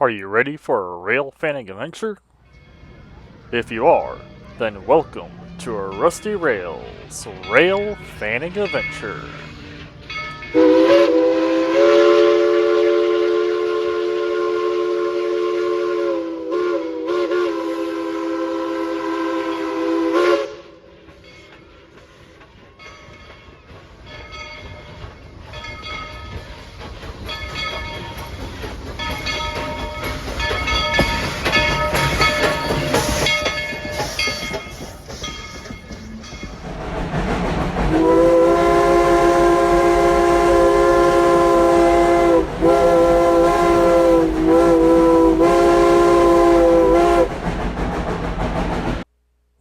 Are you ready for a railfanning adventure? If you are, then welcome to a Rusty Rails railfanning adventure.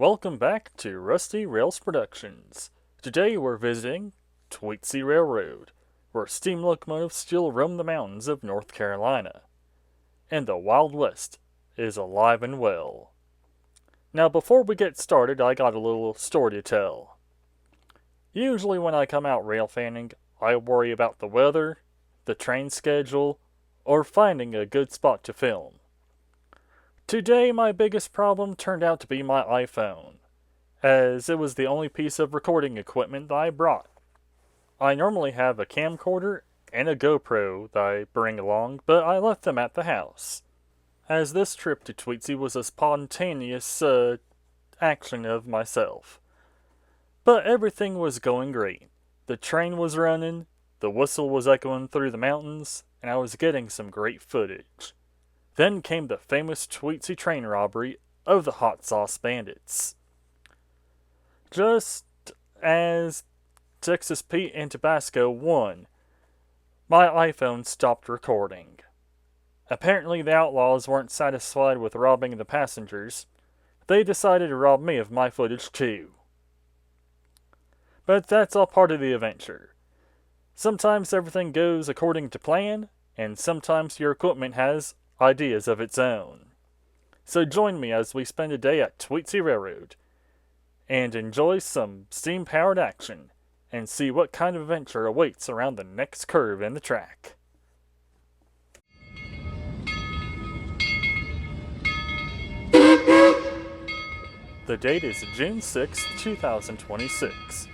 Welcome back to Rusty Rails Productions. Today we're visiting Tweetsie Railroad, where steam locomotives still roam the mountains of North Carolina. And the Wild West is alive and well. Now before we get started, I got a little story to tell. Usually when I come out railfanning, I worry about the weather, the train schedule, or finding a good spot to film. Today, my biggest problem turned out to be my iPhone, as it was the only piece of recording equipment that I brought. I normally have a camcorder and a GoPro that I bring along, but I left them at the house, as this trip to Tweetsie was a spontaneous action of myself. But everything was going great. The train was running, the whistle was echoing through the mountains, and I was getting some great footage. Then came the famous Tweetsie train robbery of the Hot Sauce Bandits. Just as Texas Pete and Tabasco won, my iPhone stopped recording. Apparently the outlaws weren't satisfied with robbing the passengers. They decided to rob me of my footage too. But that's all part of the adventure. Sometimes everything goes according to plan, and sometimes your equipment has ideas of its own. So join me as we spend a day at Tweetsie Railroad and enjoy some steam-powered action and see what kind of adventure awaits around the next curve in the track. The date is June 6, 2026.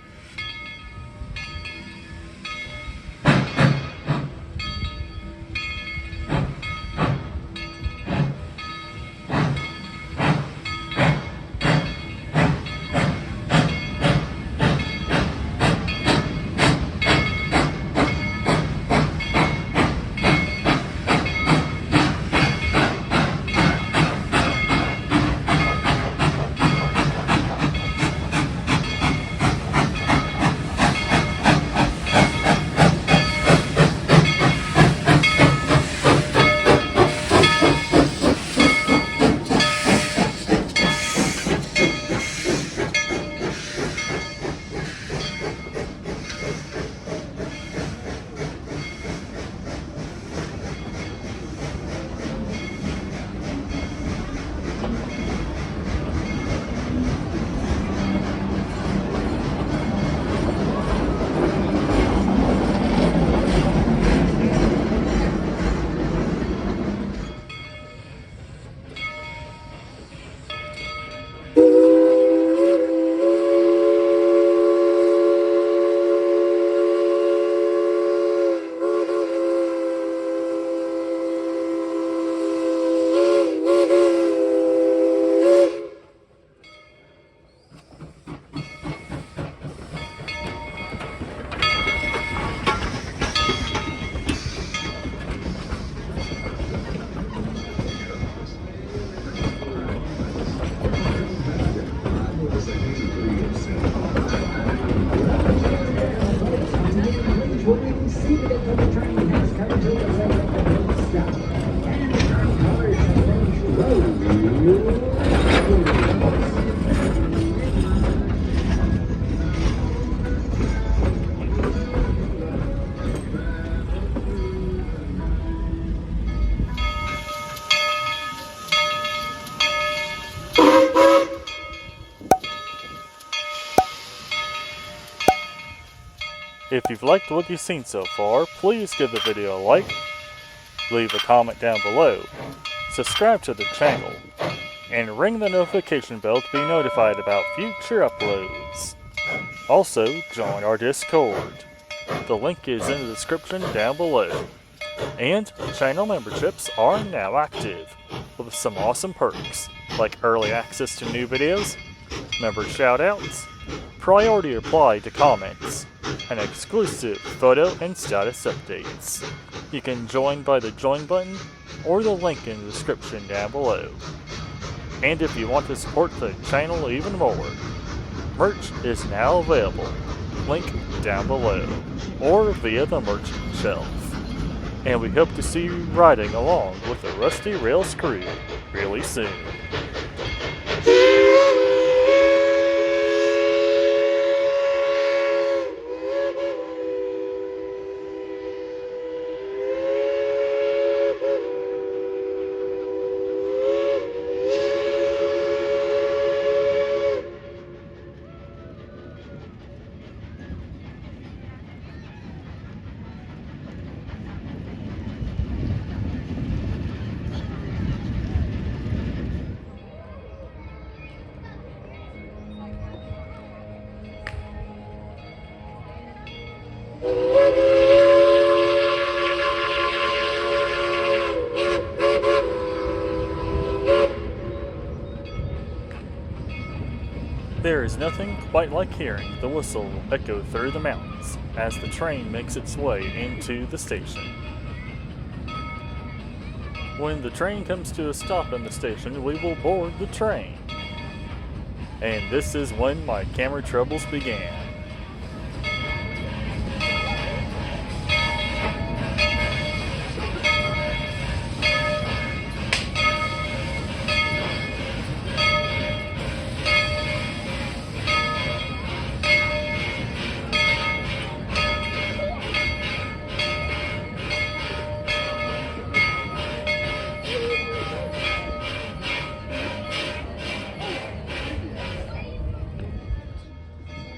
If you've liked what you've seen so far, please give the video a like, leave a comment down below, subscribe to the channel, and ring the notification bell to be notified about future uploads. Also, join our Discord. The link is in the description down below. And channel memberships are now active, with some awesome perks, like early access to new videos, member shoutouts, priority reply to comments, and exclusive photo and status updates. You can join by the join button or the link in the description down below. And if you want to support the channel even more, merch is now available, link down below, or via the merchant shelf. And we hope to see you riding along with the Rusty Rails crew really soon. There is nothing quite like hearing the whistle echo through the mountains as the train makes its way into the station. When the train comes to a stop in the station, we will board the train. And this is when my camera troubles began.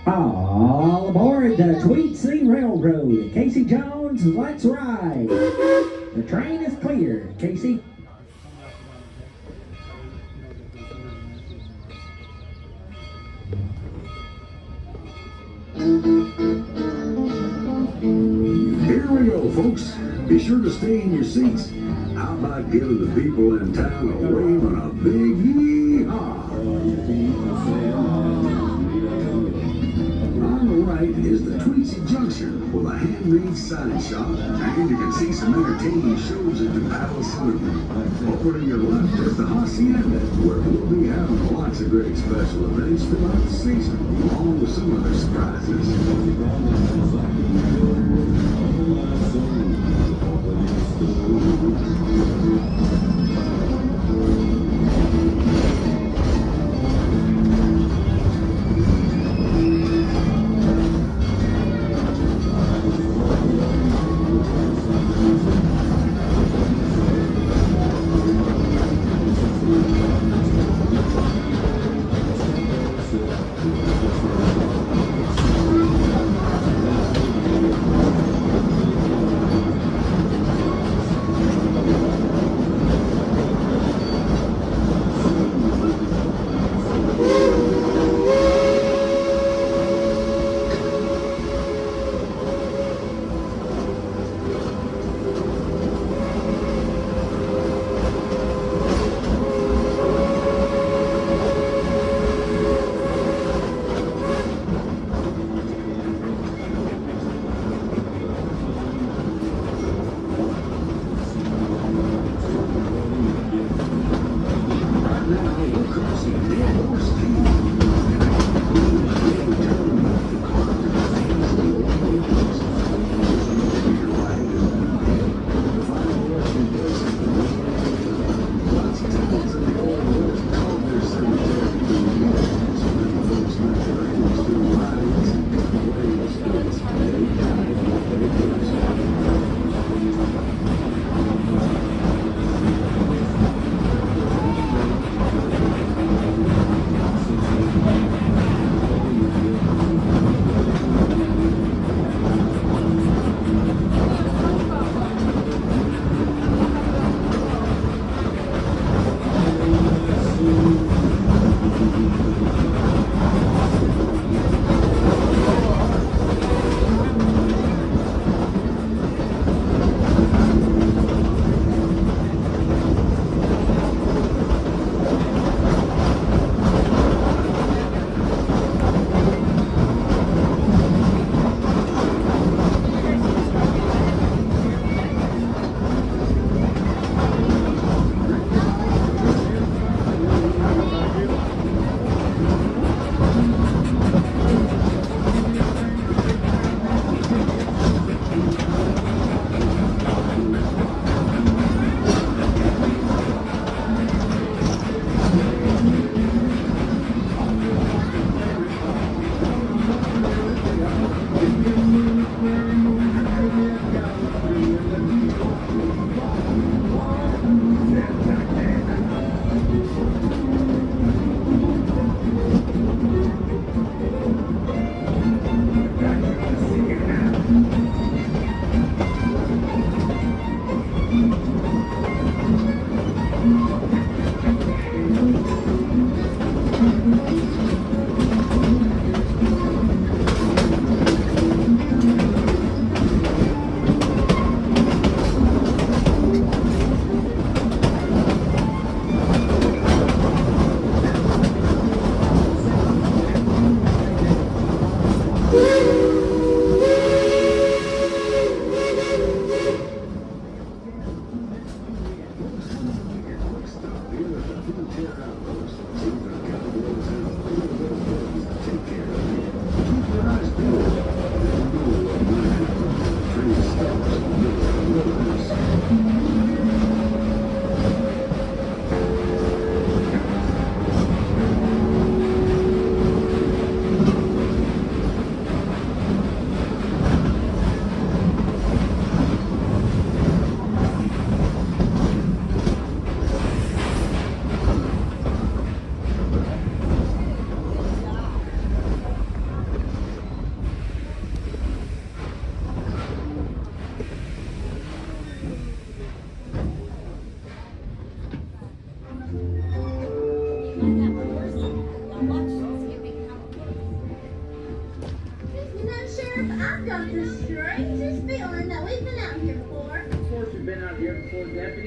All aboard the Tweetsie Railroad. Casey Jones, let's ride. The train is clear, Casey. Here we go, folks. Be sure to stay in your seats. How about giving the people in town a wave and a big yee-haw? On the right is the Tweetsie Junction with a hand-made sign shop, and you can see some entertaining shows at the Palace Saloon. Over to your left is the Hacienda, where we'll be having lots of great special events throughout the season, along with some other surprises.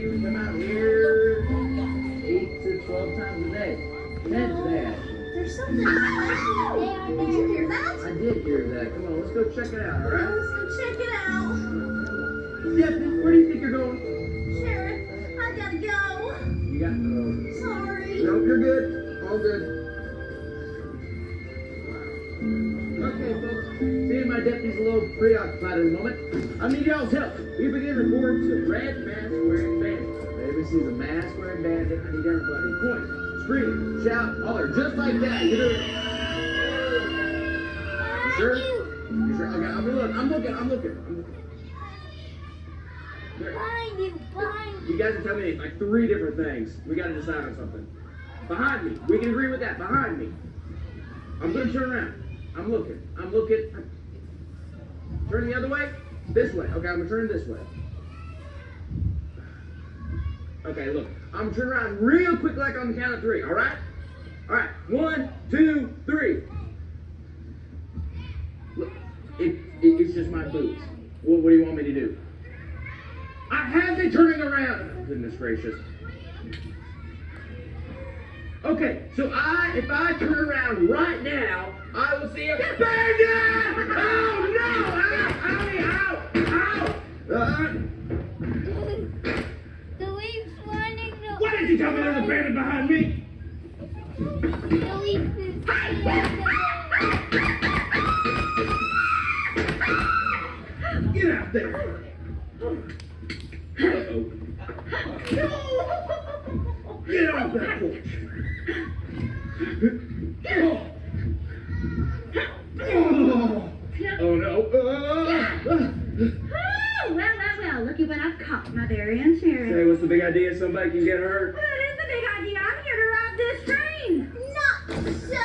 you come out here 8 to 12 times a day. 10 today, actually. There's something special today out there. Did you hear that? I did hear that. Come on, let's go check it out, all right? Let's go check it out. Deputy, where do you think you're going? Sheriff, I gotta go. You got Sorry. No, you're good. All good. Okay, folks. Seeing my deputy's a little preoccupied at the moment, I need y'all's help. We begin reports of red mask wearing bandits. If anybody sees a mask wearing bandit, I need everybody point, scream, shout, holler, just like that. You do it. You sure? You sure? Okay, I'm looking. There. Behind you. You guys are telling me like 3 different things. We gotta decide on something. Behind me. We can agree with that. Behind me. I'm gonna turn around. I'm looking. Turn the other way? This way. Okay, I'm gonna turn this way. Okay, look. I'm gonna turn around real quick like on the count of 3, alright? Alright, 1, 2, 3. Look, it's just my boots. What do you want me to do? I have been turning around. Oh, goodness gracious. Okay, so if I turn around right now, I will see a bandit! Oh no! Ow! The leaf's lining the... Why did you tell me there was a bandit behind me? The leaf is... Get out there! Uh-oh. Get off that porch! Oh no! Well, look at what I've caught, my very own sheriff. Say, what's the big idea? Somebody can get hurt? Well, it is a big idea. I'm here to ride this train. Not so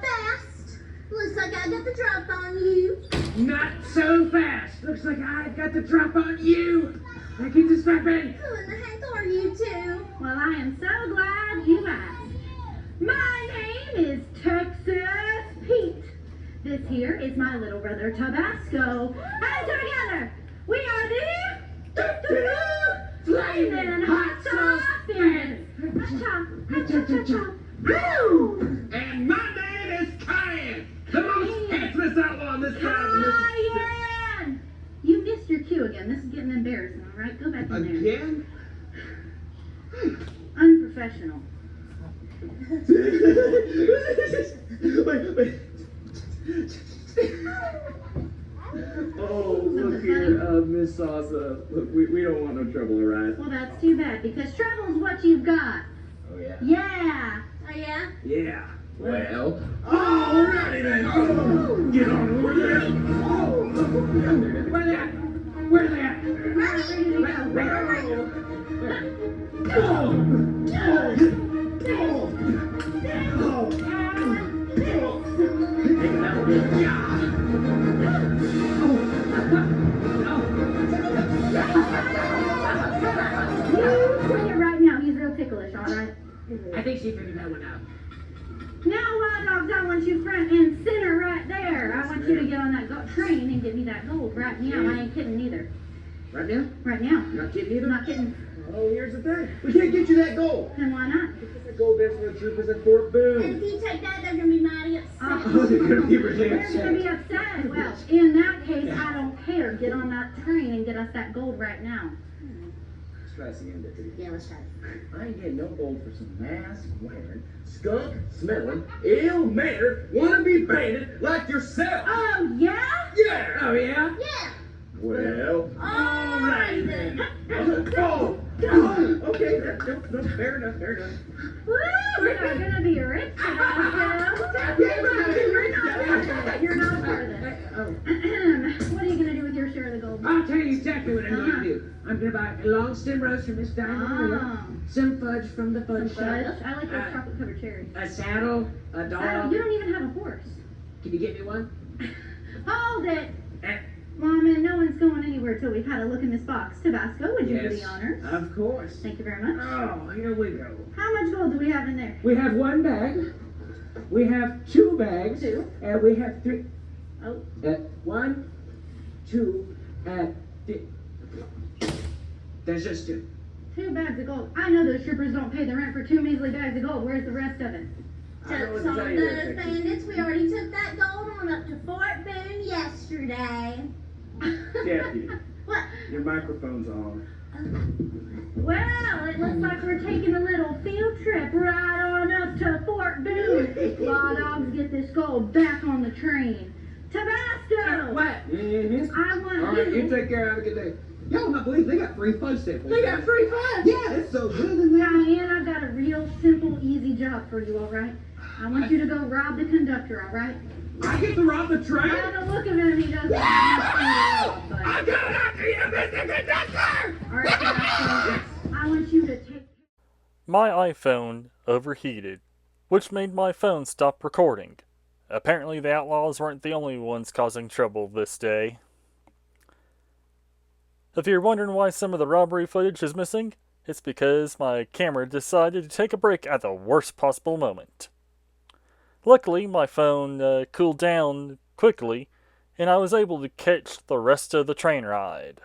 fast. Looks like I got the drop on you. Not so fast! Looks like I've got the drop on you! Now keep this back, baby! Who in the heck are you two? Well, I am so glad you asked. My name is Texas Pete. This here is my little brother Tabasco. And together, we are the Flamin' Hot Sauce Bandits. Ha-cha. Woo! And my name is Cayenne! The most handsomest outlaw on this side of Mississippi! Cayenne! You missed your cue again. This is getting embarrassing, all right? Go back in there. Again? Unprofessional. Wait. Oh, look here, Miss Salsa. Look, we don't want no trouble, all right? Well, that's too bad, because trouble's what you've got. Oh, yeah? Yeah. Oh, yeah? Yeah. Well, alrighty then. Oh, get on over there. Oh, where they at? Where they at? Right now, he's real ticklish, all right? I think she figured that one out. Now, Wild Dogs, I want you front and center right there. I want you to get on that train and get me that gold right now. I ain't kidding either. Right now? Right now. You're not kidding either? Not kidding. Oh, here's the thing. We can't get you that gold. And why not? Because the gold is for the troopers at Fort And if Boone. you take that, they're gonna be mighty upset. Oh, they're going to be really They're going to be upset. upset. Well, in that case, I don't care. Get on that train and get us that gold right now. Let's try this again, Deputy. Yeah, let's try it. I ain't getting no gold for some mask wearing, skunk smelling, ill mannered, wannabe bandit like yourself. Oh, yeah? Yeah. Oh yeah. Yeah. Well. Alright then. Oh. Okay. No. Fair enough. Woo! We're not going to be rich enough. You're not part of this. What are you going to do with your share of the gold? I'll tell you exactly what I'm going to do. I'm going to buy a long stem rose from Miss Diamond, some fudge from the fudge shop, I like those chocolate covered cherries. a saddle, a dog. You don't even have a horse. Can you get me one? Hold it. Eh, Mom, and no one's going anywhere till we've had a look in this box. Tabasco, would you do the honors? of course. Thank you very much. Oh, here we go. How much gold do we have in there? We have one bag. We have 2 bags. 2. And we have 3. Oh. 1, 2, and there's just 2. 2 bags of gold. I know those strippers don't pay the rent for 2 measly bags of gold. Where's the rest of it? Joke's on those bandits. We already took that gold on up to Fort Boone yesterday. Deputy, What? your microphone's on. Well, it looks like we're taking a little field trip right on up to Fort Boone. Law dogs, get this gold back on the train. Tabasco! What? Mm-hmm. I want All right, you you. take care. Have a good day. Y'all not believe they got free fudge samples. They got free fudge. Yeah, it's so good in there. Diane, I've got a real simple, easy job for you, all right? I want you to go rob the conductor, all right? I get to rob the train. By the look of him, he doesn't have much to rob, but... I'm going after you, Mr. Conductor! All right, Tabasco, I want you to take... My iPhone overheated, which made my phone stop recording. Apparently the outlaws weren't the only ones causing trouble this day. If you're wondering why some of the robbery footage is missing, it's because my camera decided to take a break at the worst possible moment. Luckily, my phone cooled down quickly, and I was able to catch the rest of the train ride.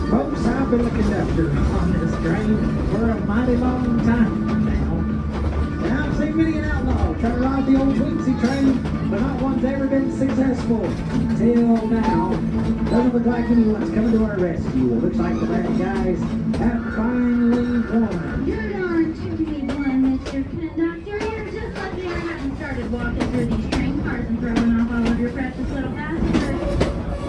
Folks, I've been the conductor on this train for a mighty long time now. And I've seen many an outlaw try to ride the old Tweetsie train, but not one's ever been successful till now. Doesn't look like anyone's coming to our rescue. It looks like the bad guys have finally won. You're darn tooty one, Mr. Conductor. You're just lucky I haven't started walking through these train cars and throwing off all of your precious little passengers.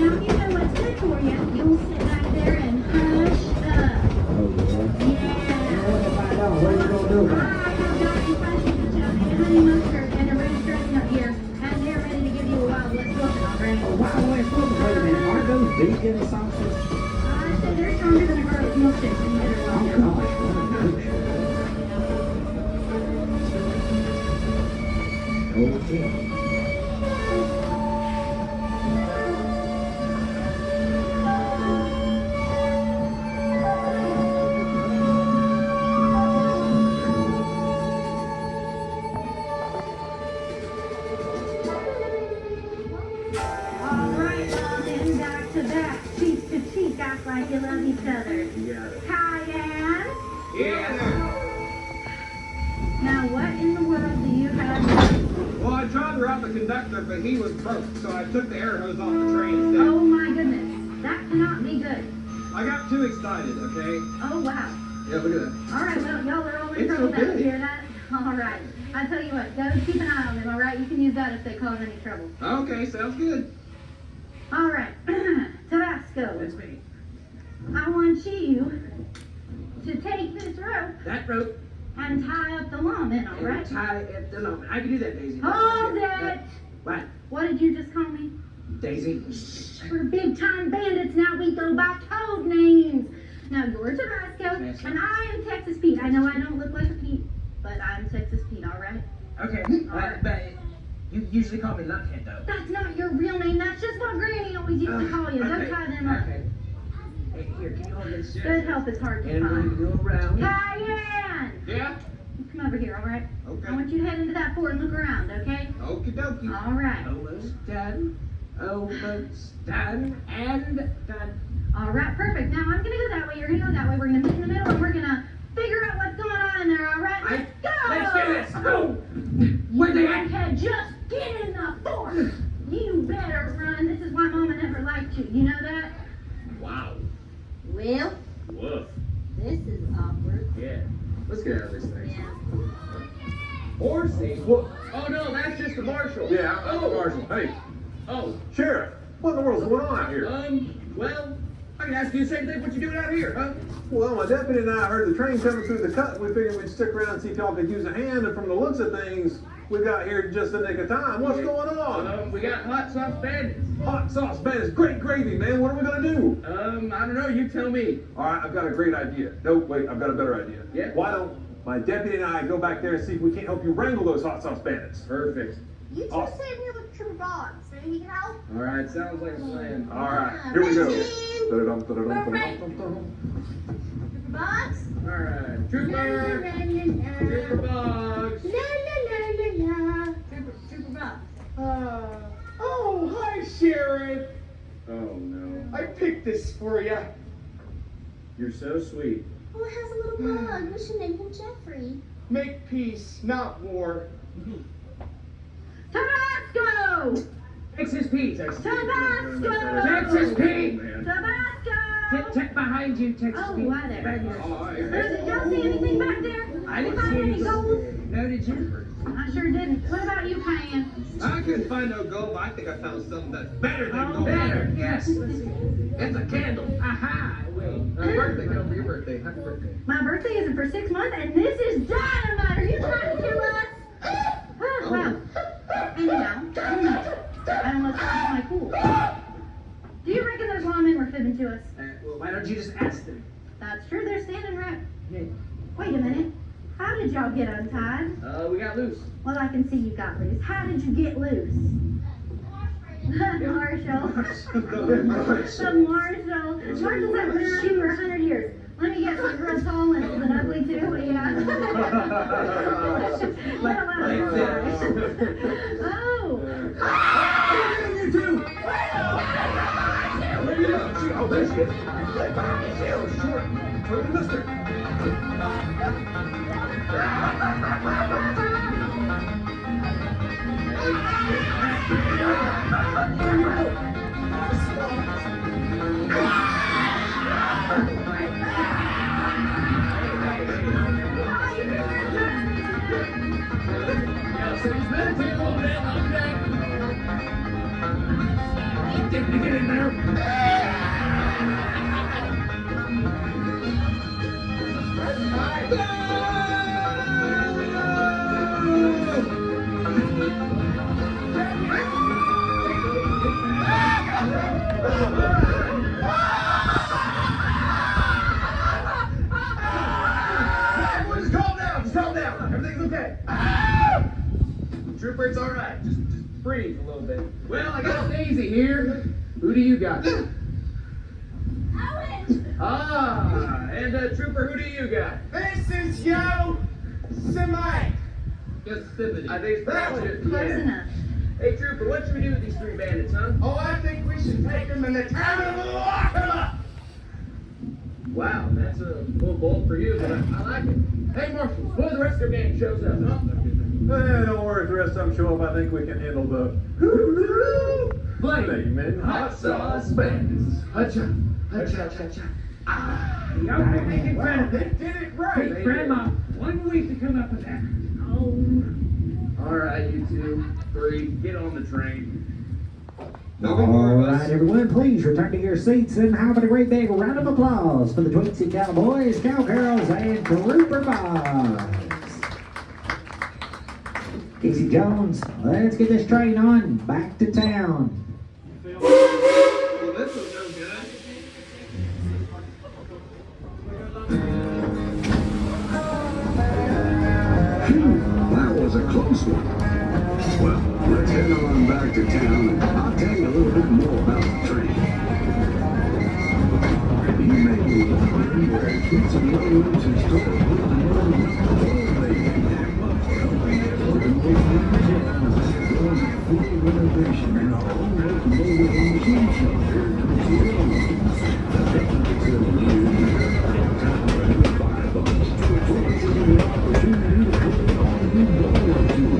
Now, if you know what's good for you, you'll sit back there and hush up. Oh, yeah. Yeah. What if I don't? What are you going to do I about it? have got you questions to tell me, a honey mustard and a registration up here, and they're ready to give you a Wild West whooping, all right? Oh, Wild West Whooping. Wait a minute. Aren't those vegan sausages? I said they're stronger than a garlic milkshake, and you better Oh, well know. gosh. What a coach. Okay. All right, well then, back to back, cheek to cheek, act like you love each other. You got it. Cayenne. Yeah. Now, what in the world do you have? Well, I tried to route the conductor, but he was broke, so I took the air hose off the train instead. Oh my goodness, that cannot be good. I got too excited, okay? Oh wow. Yeah, look at that. All right, well, y'all are all in It's trouble. okay. Now, hear that? All right. I tell you what, go keep an eye on them. All right, you can use that if they cause any trouble. Okay, sounds good. All right, Tabasco. That's me. I want you to take this rope That rope and tie up the lawman. All and right. tie it the lawman. I can do that, Daisy. Hold Yeah. it. What? What did you just call me? Daisy. We're big time bandits now. We go by code names. Now you're Tabasco, Yes, and I am Texas Pete. I know I don't look like a Pete, but I'm Texas Pete. All right. Okay, but you usually call me Lunkhead, though. That's not your real name. That's just what Granny always used to call you. Go Okay, tie them up. Okay. Hey, here, can you hold this? Good help is hard to And find. we'll go around. Cayenne! Yeah? Come over here, all right? Okay. I want you to head into that fort and look around, okay? Okie dokie. All right. Almost done. Almost done. And done. All right, perfect. Now I'm gonna go that way. You're gonna go that way. We're gonna meet in the middle, and we're gonna figure out what's going on in there. All right? Let's go. Let's do this. Go. You Where they at? lunkhead, just get in the fort. You better run. This is why Mama never liked you. You know that? Wow. Well, Woof. this is awkward. Yeah. Let's get out of this thing. Yeah. Horsey? What? Oh, no, that's just the marshal. Yeah, I'm the marshal. Hey, Oh, Sheriff, what in the world's going on out here? well, I can ask you the same thing. What you doing out here, huh? Well, my deputy and I heard the train coming through the cut, and we figured we'd stick around and see if y'all could use a hand, and from the looks of things, we got here just in the nick of time. What's going on? We got hot sauce bandits. Hot sauce bandits, great gravy, man. What are we gonna do? I don't know. You tell me. All right, I've got a great idea. No, wait, I've got a better idea. Yeah? Why don't my deputy and I go back there and see if we can't help you wrangle those hot sauce bandits? Perfect. You two Awesome. saved me with true dogs. Maybe you can help? All right, sounds like a plan. All right, here we go. Ready? Da-da-dum, da-da-dum, da-da-dum, da-da-dum. Trooper Box? All right, La, la, Trooper. la, la, Trooper la. Bugs. La, la, la, la, la. Trooper Box. Oh, hi, Sheriff. Oh no. I picked this for you. You're so sweet. Oh, it has a little bug. We should name him Jeffrey. Make peace, not war. Tabasco! Texas Pete. Tabasco! Texas Pete. Tabasco! Check behind you, Texas Oh, Pete. why there? Back here. Did y'all see anything back there? I didn't Find see any any gold? No, did you? I sure didn't. What about you, Cayenne? I couldn't find no gold, but I think I found something that's better than Oh, gold. Better. Yes. Let's see. It's a candle. Aha. Wait. Birthday candle for your birthday. Happy birthday. My birthday isn't for 6 months, and this is dynamite. Are you trying to kill us? Oh, wow. Anyhow, I almost lost my cool. Do you reckon those lawmen were fibbing to us? Well, why don't you just ask them? That's true. They're standing right. Yeah. Wait a minute. How did y'all get untied? We got loose. Well, I can see you got loose. How did you get loose? Marshall. The Marshall. Marshall's have been around for 100 years. Let me guess, he's real tall and old and ugly too. Yeah. Oh. You too! Oh, that's good. Sure. Totally missed her. Get in there. Everyone just calm down. Just calm down. Everything's okay. Trooper, it's all right. Just breathe a little bit. Well, I got Daisy here. Who do you got? Ah, and Trooper, who do you got? This is Yosemite. Yosemite. I think it's pronounced it. Close enough. Hey, Trooper, what should we do with these three bandits, huh? Oh, I think we should take them in the town of Locomotives. Wow, that's a little bold for you, but I like it. Hey, Marshall, before the rest of their gang shows up, huh? Don't worry if the rest of them show up. I think we can handle the Flaming hot sauce bandits. Hacha, hacha, cha, cha. Ah, Y'all can make it better. They did it right. Took Grandma 1 week to come up with that. Oh. All right, you 2, 3, get on the train. All right, everyone, please return to your seats and how about a great big round of applause for the Tweetsie Cowboys, Cowgirls, and Trooper Boys. Casey Jones, let's get this train on back to town. Well, this was no good. Phew, that was a close one. Well, let's head on back to town and I'll tell you a little bit more about the train. You may be wondering where Tweetsie Railroad is stored. Full renovation and our own locomotive and machine shop here at Tweetsie Railroad. The facility is downtown by bus. Plus, it's an opportunity to put all you know to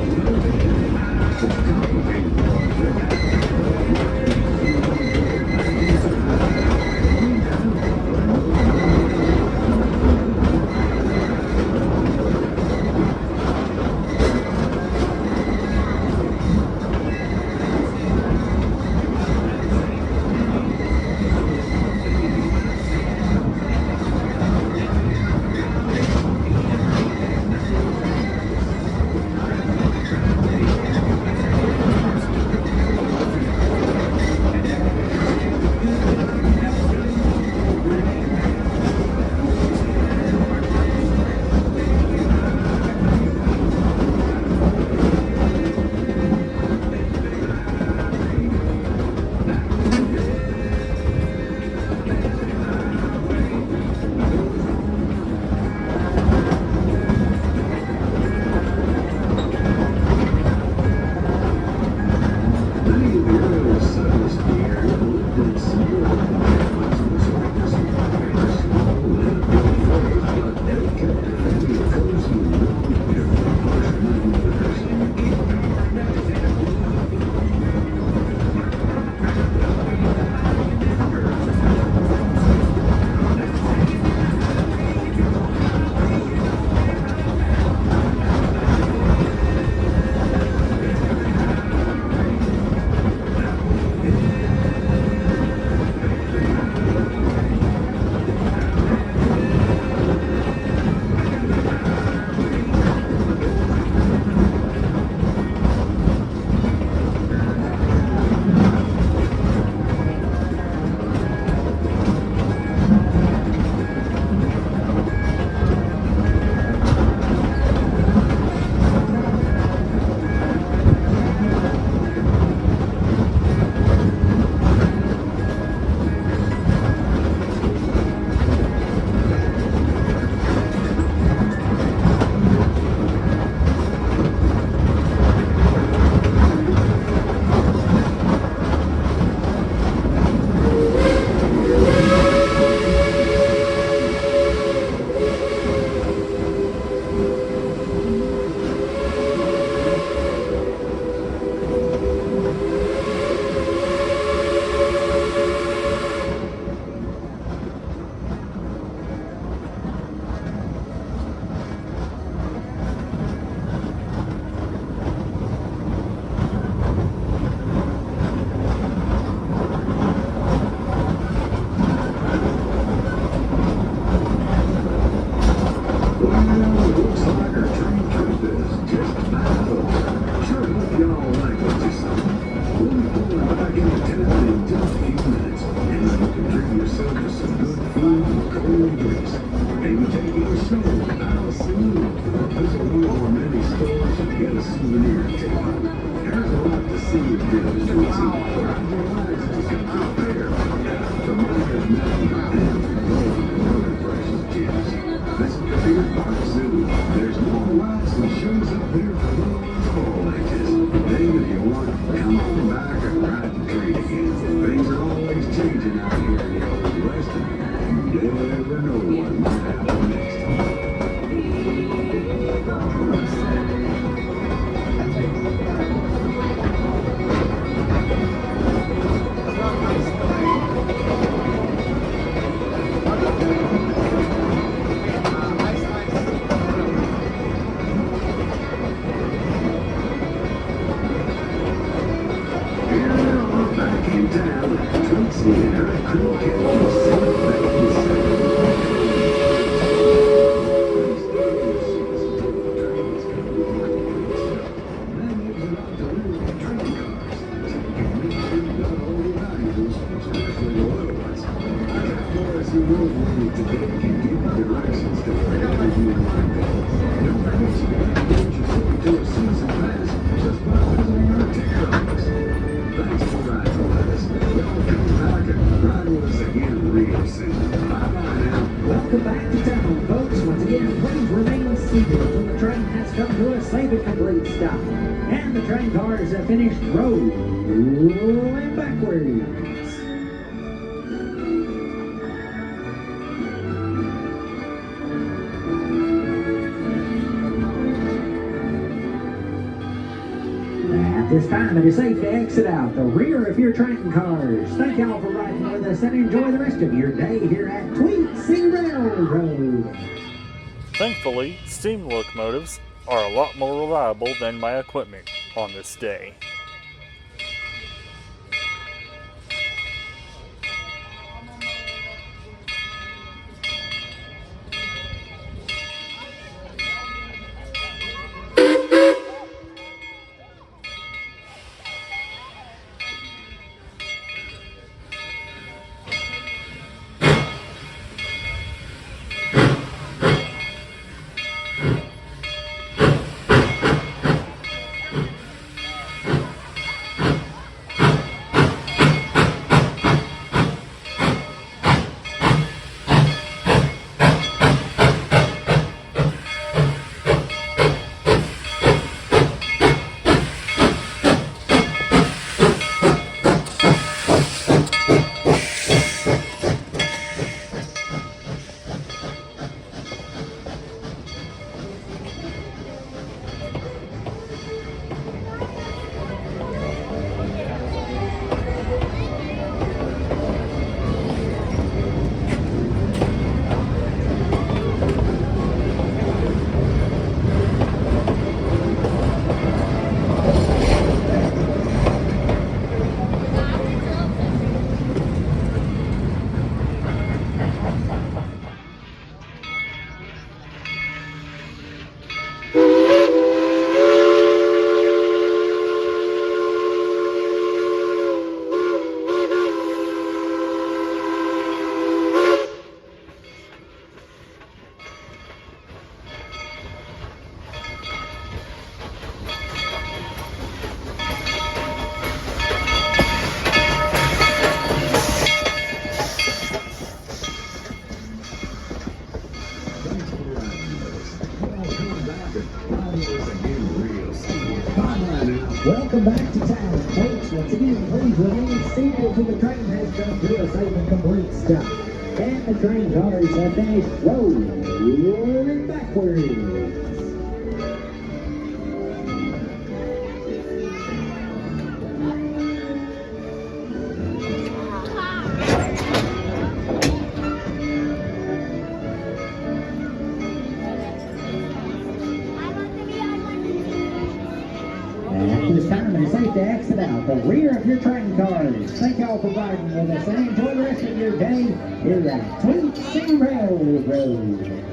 it's a complicated project. There's more rides and shows up there for those all ages. Then if you want, come on back and ride the train again. Things are always changing out here in the old west. never know what might happen next. Back in town, Tweetsie and her crew kept us safe back in Welcome back to town, folks. Once again, please remain seated until the train has come to a safe and complete stop. And the train cars have finished rolling backwards. At this time, it is safe to exit out the rear of your train cars. Thank y'all for riding with us and enjoy the rest of your day here at Tweetsie Railroad. Thankfully, steam locomotives are a lot more reliable than my equipment on this day. Welcome back to town, folks. Once again, please remain seated until the train has come to a safe and complete stop. And the train cars have finished rolling backwards. At this time, it is safe to exit out the rear of your train cars. Thank y'all for riding with us and enjoy the rest of your day here at Tweetsie Railroad.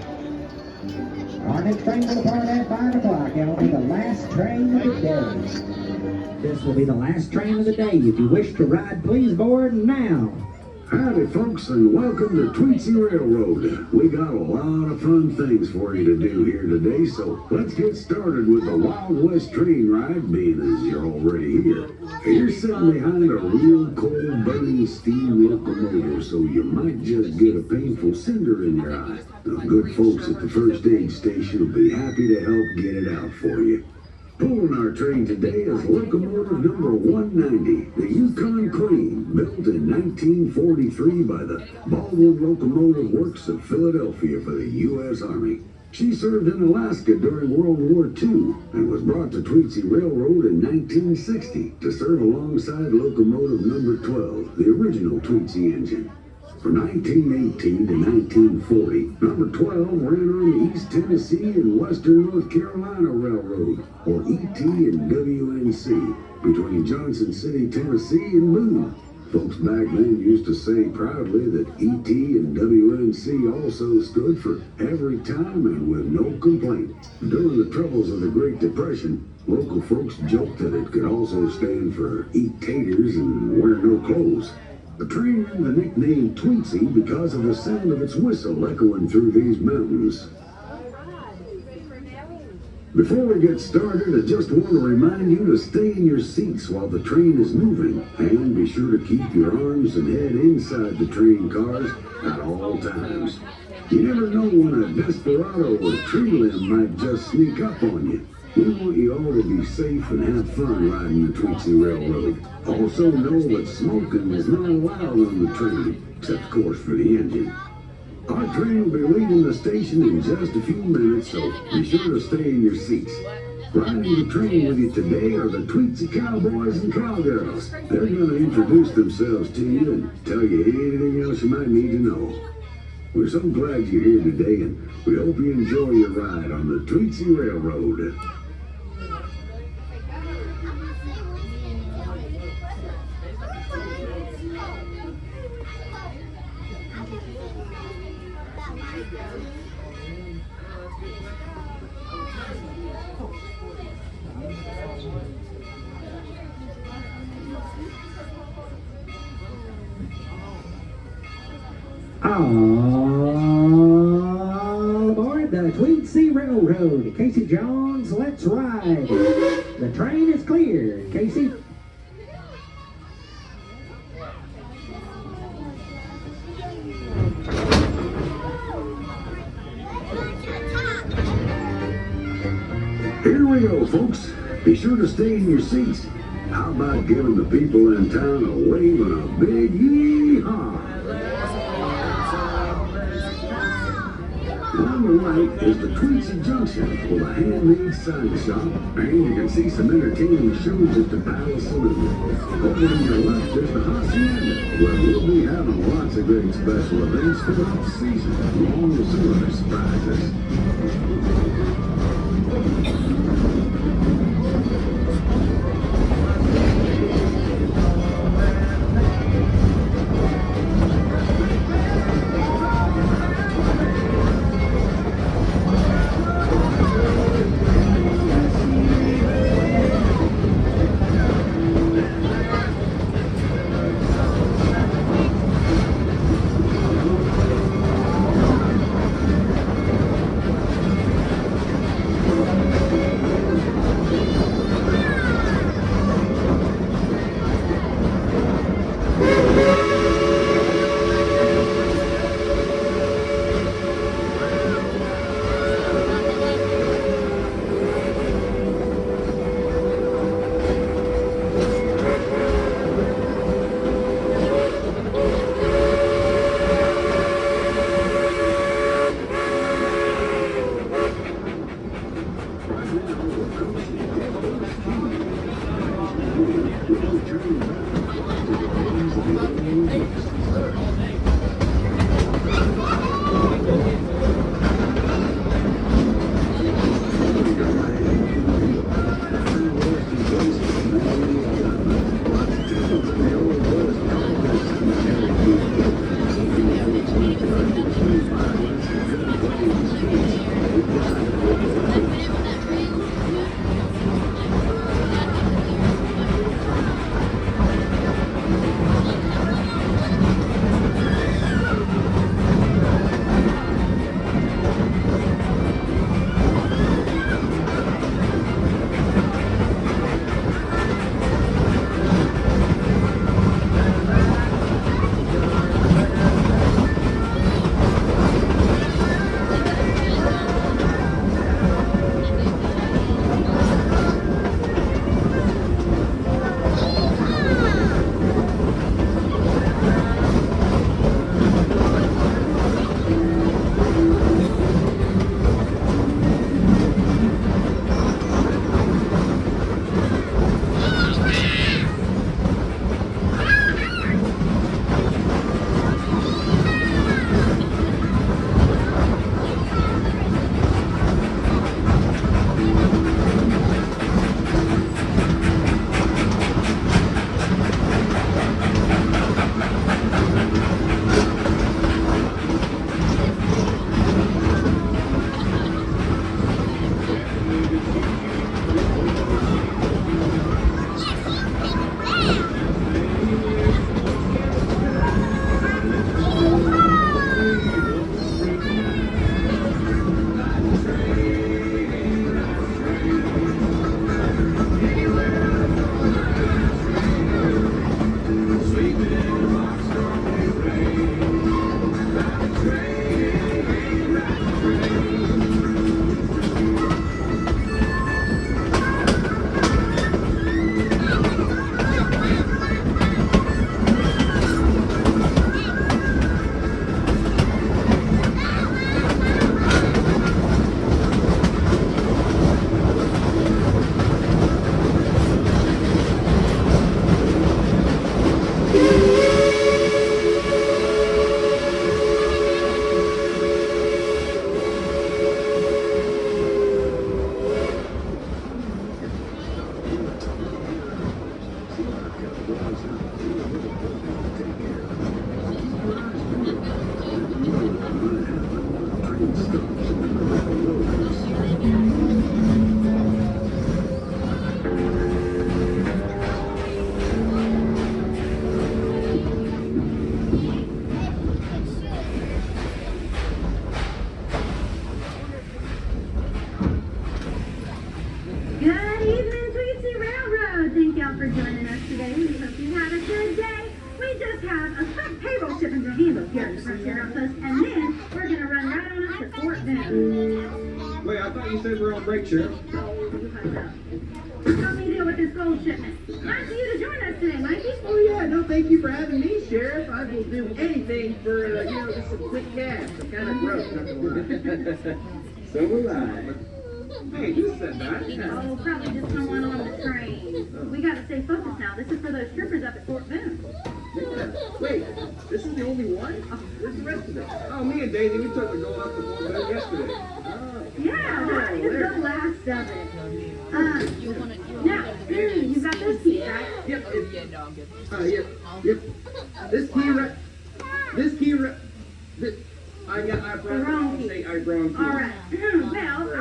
Our next train will depart at 5 o'clock and will be the last train of the day. This will be the last train of the day. If you wish to ride, please board now. Howdy folks, and welcome to Tweetsie Railroad. We got a lot of fun things for you to do here today, so let's get started with the Wild West train ride, being as you're already here. You're sitting behind a real cold burning steam locomotive, so you might just get a painful cinder in your eye. The good folks at the first aid station will be happy to help get it out for you. Pulling our train today is locomotive number 190, the Yukon Queen, built in 1943 by the Baldwin Locomotive Works of Philadelphia for the U.S. Army. She served in Alaska during World War II and was brought to Tweetsie Railroad in 1960 to serve alongside locomotive number 12, the original Tweetsie engine. From 1918 to 1940, number 12 ran on the East Tennessee and Western North Carolina Railroad, or ET and WNC, between Johnson City, Tennessee and Boone. Folks back then used to say proudly that ET and WNC also stood for every time and with no complaint. During the troubles of the Great Depression, local folks joked that it could also stand for eat taters and wear no clothes. The train earned the nickname Tweetsie because of the sound of its whistle echoing through these mountains. Before we get started, I just want to remind you to stay in your seats while the train is moving, and be sure to keep your arms and head inside the train cars at all times. You never know when a desperado or tree limb might just sneak up on you. We want you all to be safe and have fun riding the Tweetsie Railroad. Also know that smoking is not allowed on the train, except of course for the engine. Our train will be leaving the station in just a few minutes, so be sure to stay in your seats. Riding the train with you today are the Tweetsie Cowboys and Cowgirls. They're going to introduce themselves to you and tell you anything else you might need to know. We're so glad you're here today, and we hope you enjoy your ride on the Tweetsie Railroad. All aboard the Tweetsie Railroad. Casey Jones, let's ride. The train is clear, Casey. Here we go, folks. Be sure to stay in your seats. How about giving the people in town a wave and a big yee-haw? On the right is the Tweetsie Junction with a handmade sign shop, and you can see some entertaining shows at the Palace Saloon. Over to your left is the Hacienda, where we'll be having lots of great special events throughout the season, along with some other surprises. have a quick payroll shipment to handle here at the Frontier Outpost, and then we're gonna run right on up to Fort Boone. Wait, I thought you said we're on break, Sheriff. Oh, what are you talking about? Help me deal with this gold shipment. Nice of you to join us today, Mikey. Oh yeah, no thank you for having me, Sheriff. I will do anything for, just some quick cash. I'm kind of broke, not gonna lie. So will I. Hey, who said that? Oh, probably just someone on the train. We gotta stay focused now. This is for those strippers up at Fort Boone. Yeah. Wait, this is the only one? Where's the rest of it? Oh, me and Daisy, we took the gold up to Fort Boone yesterday. Yeah, that is the last of it. Now, you got those keys, right? Yep. Yep. This key I brought The wrong key. I wrong key. All right. Well,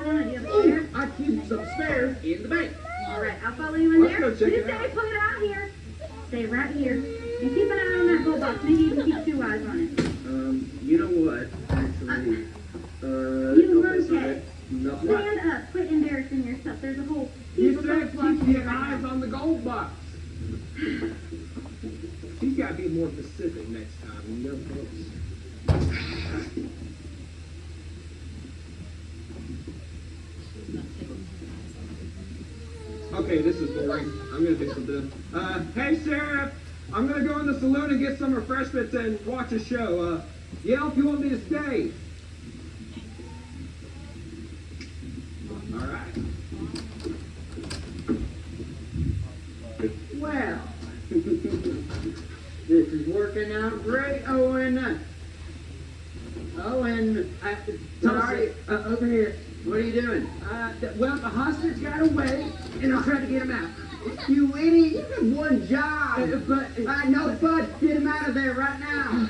I don't know, do you have a spare? I keep some spares in the bank. All right, I'll follow you in Let's there. go check You it stay out. put out here. Stay right here. And keep an eye on that gold box. Maybe you can keep 2 eyes on it. You know what? Actually, You no, that's monkey. no, what? Stand up. Quit embarrassing yourself. There's a whole You heap of said folks keep watching you your right eyes now. on the gold box. She's got to be more specific next time, you know, folks. Okay, this is boring. I'm gonna do something. Hey, Sheriff! I'm gonna go in the saloon and get some refreshments and watch a show. Yell if you want me to stay. Alright. Well, this is working out great, Owen. Sorry, over here. What are you doing? Well, the hostage got away, and I'm trying to get him out. You idiot! You did one job. No, Bud, get him out of there right now.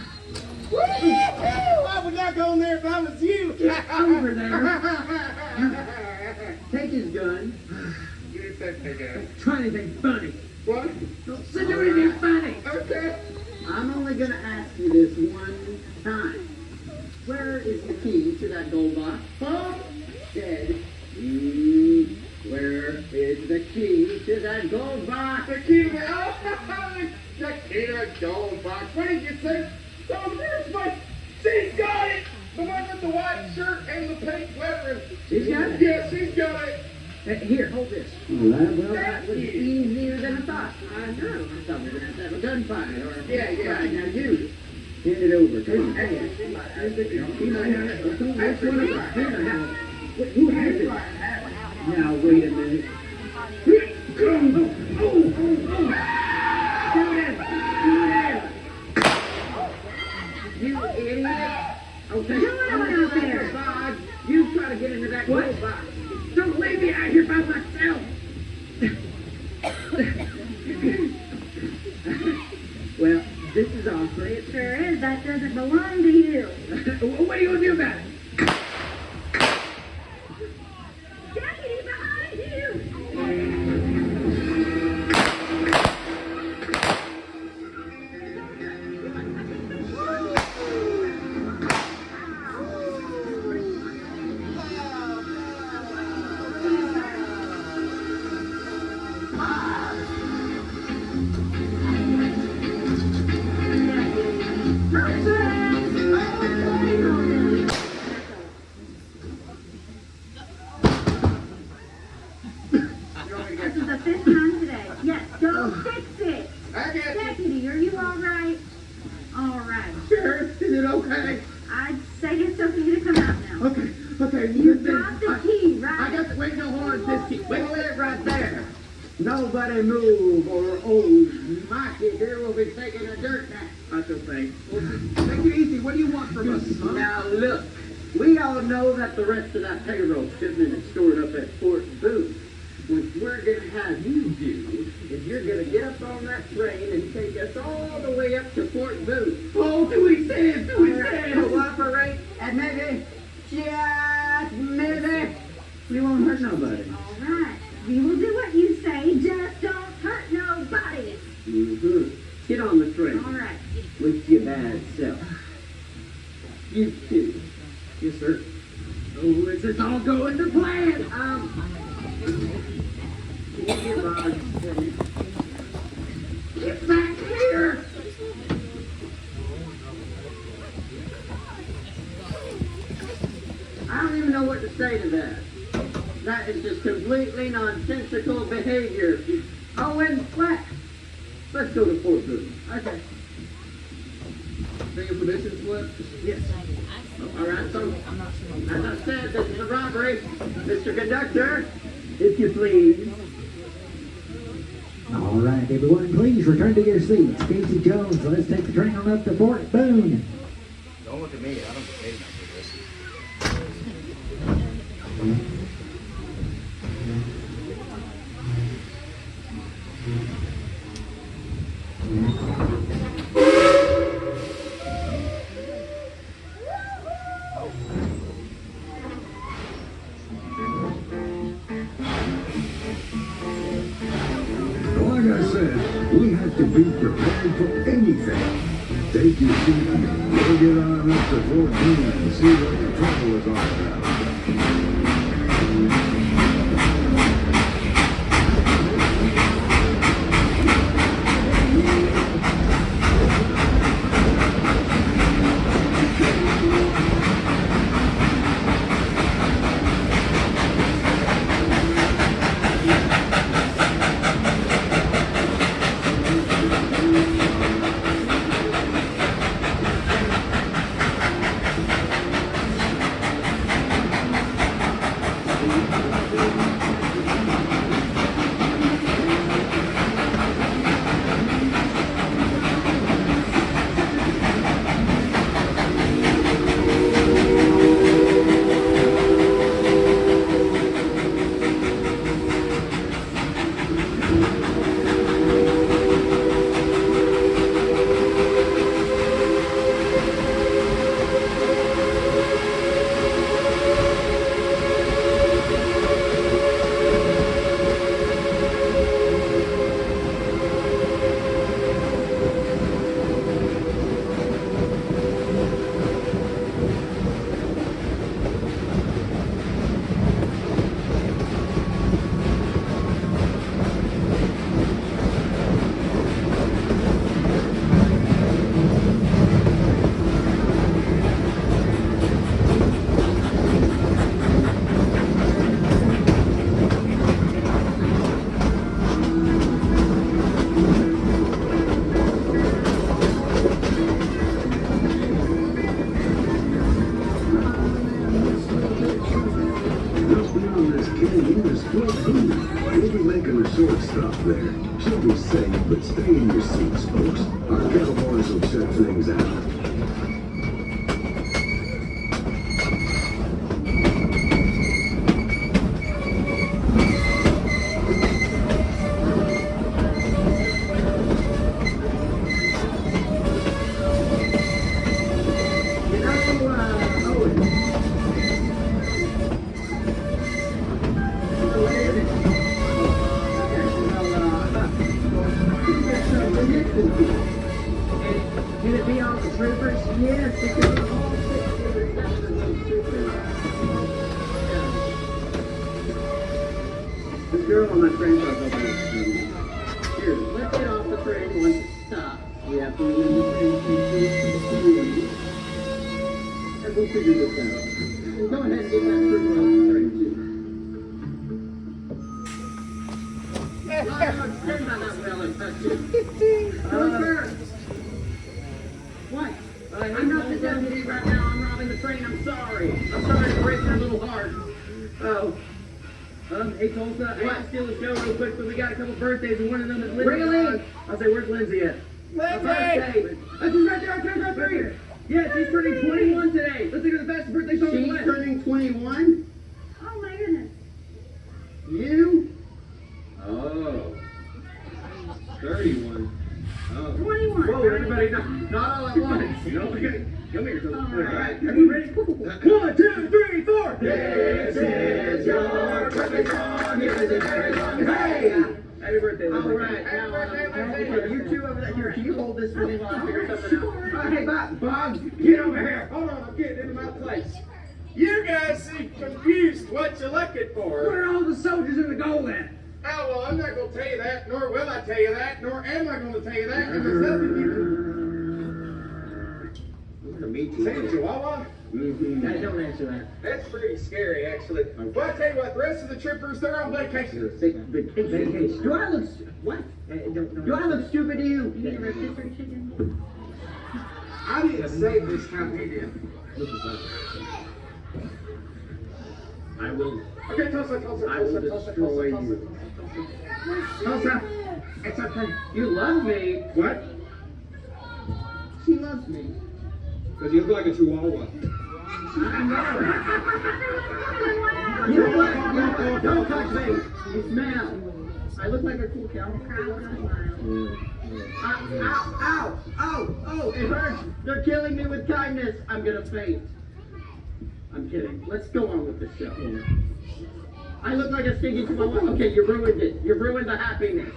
I would not go in there if I was you. Get over there. Take his gun. You said take it. Try anything funny. What? Don't say anything funny. Okay. I'm only gonna ask you this one time. Where is the key to that gold box? Huh? Dead. Where is the key to that gold box? The key to the key to the gold box. What did you say? Oh, there's my. She's got it. The one with the white shirt and the pink lettering. She's got it? Yeah, she's got it. Here, hold this. Well, that was Thank you. easier than I thought. I know. I thought we were going to have a gunfight. Or Yeah. Right, now you. Hand it over. Come on. That's one of us. Here, who has it? Now, wait a minute. You idiot. Okay. Out there. Bob, you try to get into that gold box. Don't leave me out here by myself. Well, this is awesome. It sure is. That doesn't belong to you. What are you going to do about it? Deputy, behind you. This is the 5th time today. Yes, go fix it. I get you. Deputy, are you all right? All right. Sheriff, is it okay? I'd say it's okay to come out now. Okay. You got the key, I right? got the, wait, no, hold on, this key. Wait right there. Nobody move or old Mikey here will be taking a dirt nap. That's okay. Take it easy. What do you want from us, huh? Now look, we all know that the rest of that payroll shipment is stored up at Fort Boone. What we're going to have you do is you're going to get up on that train and take us all the way up to Fort Boone. Oh, do we say it? Do we All say right, it? cooperate and maybe, just maybe, we won't hurt nobody. All right. We will do what you say. Just don't hurt nobody. Mm-hmm. Get on the train All right. with your bad self. You too. Yes, sir. Oh, is this all going to plan? Can you get Rod? Get back here! say to that? That is just completely nonsensical behavior. Oh, and let's go to Fort Boone. Okay. Bring a permission slip? Yes. All right, so, as I said, this is a robbery. Mr. Conductor, if you please. All right, everyone, please return to your seats. Casey Jones, let's take the train on up to Fort Boone. Don't look at me. I don't get paid enough for this. Like I said, we have to be prepared for anything. Take your seat and we'll get on up to Fort Boone and see what the trouble is all about. Just beyond this canyon is Fort Boone. We'll be making a short stop there. Should be safe, but stay in your seats, folks. Our cowboys will check things out. Can it be all the troopers? Yes, it can be all 6 different troopers. This girl on my train car opening. Here, let's get off the train once it stops. We have to remember the train station. And we'll figure this out. Go ahead and get that trooper off the train, too. Stand by that rail and touch it. What? I'm not the deputy right now. I'm robbing the train. I'm sorry. I'm sorry to break your little heart. Oh. Hey, Tulsa, I want to steal the show real quick, but we got a couple birthdays, and one of them is Lindsay. Really? I'll say, where's Lindsay at? Lindsay! Oh, she's right there. I can't right here. Yeah, she's turning 21 today. Let's sing her the best birthday song in the West. She's turning 21? Oh my goodness. You? Oh. 31. Oh. 21. Whoa, everybody, not all at once. You know, okay. Come here. All right. Are you ready? 1, 2, 3, 4. This is your birthday song. Here's a very long hey. Happy birthday. All right. Happy birthday. You two over there. Can you hold this for me while I figure something out? Hey, Bob, get over here. Hold on, I'm getting into my place. You guys seem confused. What you looking for? Where are all the soldiers in the goal at? Oh, well, I'm not going to tell you that, nor will I tell you that, nor am I going to tell you that, and there's nothing you can... Me Say it, Chihuahua? Don't answer that. That's pretty scary, actually. Well, I tell you what, the rest of the trippers, they're on vacation. Vacation. Do I look what? Do I look stupid to you? You need a rotisserie chicken? I didn't say this time he did. I will. Okay, Tulsa. I will destroy you. Tulsa, it's okay. You love me. What? She loves me. Because you look like a chihuahua. You know what? Don't touch me. You smell. I look like a cool cow. Ow, it hurts. They're killing me with kindness. I'm gonna faint. I'm kidding. Let's go on with the show. I look like a stinky chihuahua. Okay, you ruined it. You ruined the happiness.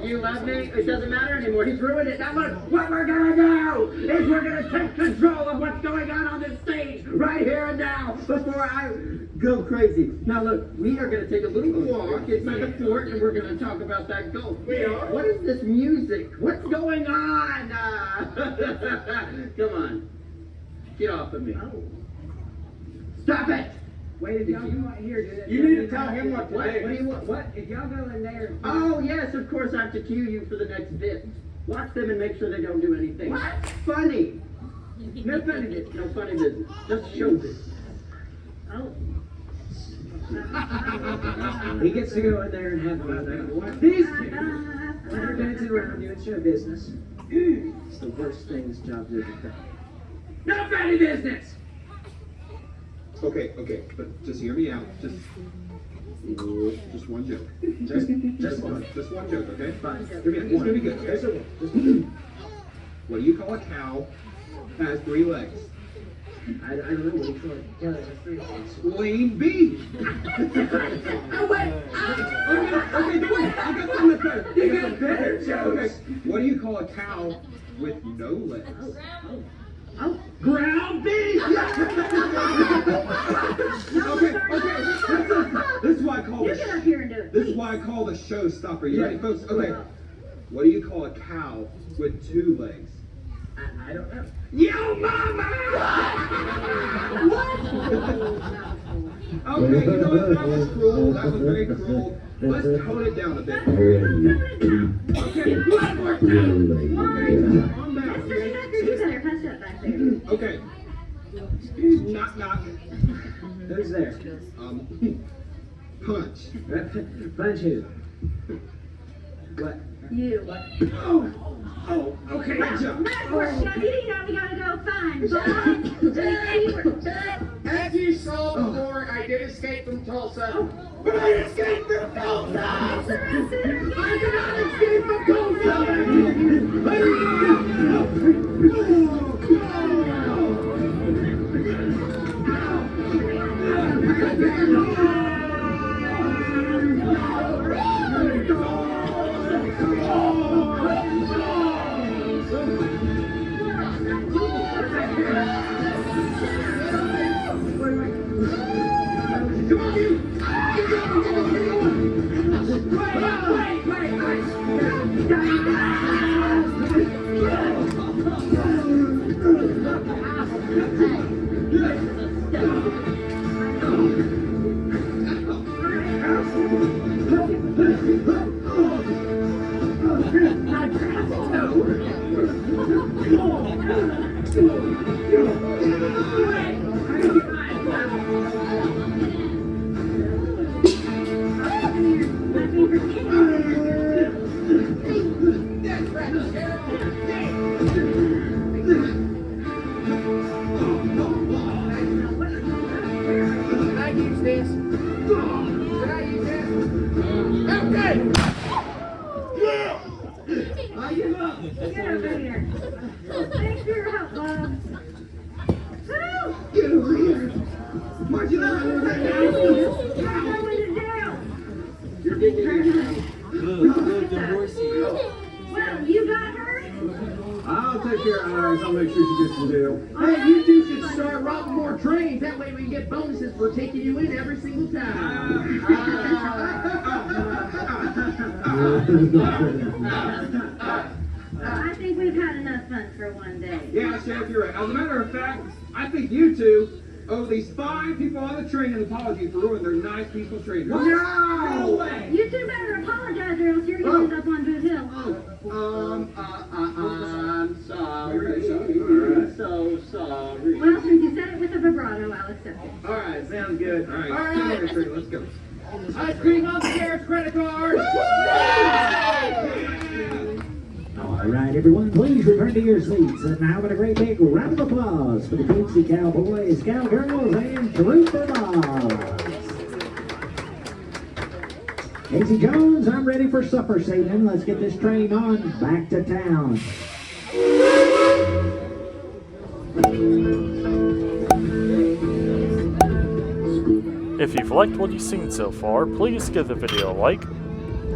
You love me? It doesn't matter anymore. He's ruined it. Now look, what we're gonna do is we're gonna take control of what's going on this stage right here and now before I go crazy. Now look, we are gonna take a little walk inside the fort and we're gonna talk about that ghost. We are? What is this music? What's going on? Come on. Get off of me. Stop it! Wait, if y'all go out here, do that. You need to tell him what to do. What do you want? What? If y'all go in there. Oh, yes, of course I have to cue you for the next bit. Watch them and make sure they don't do anything. What? Funny. No funny business. No funny business. Just show business. Oh. He gets to go in there and have fun. What these people, when they're dancing around doing show business, it's the worst thing this job's ever done. No funny business! Okay, but just hear me out. Just one joke. Just one joke, okay? Fine. Hear me out. It's gonna be good. Okay? What do you call a cow has 3 legs? I don't know what you call it. Yeah, that's three things. Lean beef. Oh, wait! Okay, wait. I got something that's better. You got better jokes. Okay. What do you call a cow with no legs? Ground beef! Okay. This is why I call You this. get up here and do it. This is why I call the showstopper. You ready, folks? Okay. What do you call a cow with 2 legs? I don't know. Yo, mama! Okay, you know what? That was cruel. That was very cruel. Let's tone it down a bit. Okay, one more time. Calm down. Mr. Tucker, you better hush up back there. Okay. Knock. Who's there? Punch. Punch who? What? You. Oh, okay. Good job. Now you know we gotta go find As you saw before, I did escape from Tulsa. But I escaped from Tulsa! I did not escape from Tulsa! Come on, you! Thanks for your help, Bob. Get over here! Why'd you let me do that? You're digging Well, you got her? I'll take care of ours. I'll make sure she gets the deal. Hey, you two should start robbing more trains. That way we can get bonuses for taking you in every single time. I think we've had enough fun for one day. Yeah, Sheriff, you're right. As a matter of fact, I think you two owe these 5 people on the train an apology for ruining their nice, peaceful train. No way! You two better apologize or else you're gonna end up on Boot Hill. I'm sorry. So sorry. Well, since you said it with a vibrato, I'll accept it. All right, sounds good. All right, All right. come on, train, let's go. Ice cream on the sheriff's credit card. All right, everyone, please return to your seats. And now with a great big round of applause for the Tweetsie Cowboys, Cowgirls, and Trooper Dogs. Casey Jones, I'm ready for supper, Satan. Let's get this train on back to town. If you've liked what you've seen so far, please give the video a like,